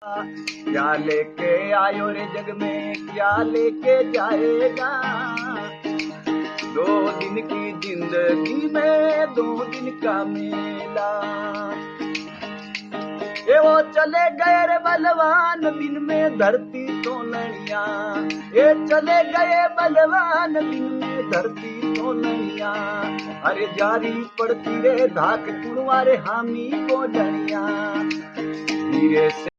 क्या लेके आयो रे जग में, क्या लेके जाएगा। 2 दिन की जिंदगी में 2 दिन का मेला। ये वो चले गए रे बलवान दिन में धरती सोननिया। ये चले गए बलवान दिन में धरती सोननिया। अरे जारी पड़ती रे धाक कुड़वारे हामी को डनिया। धीरे से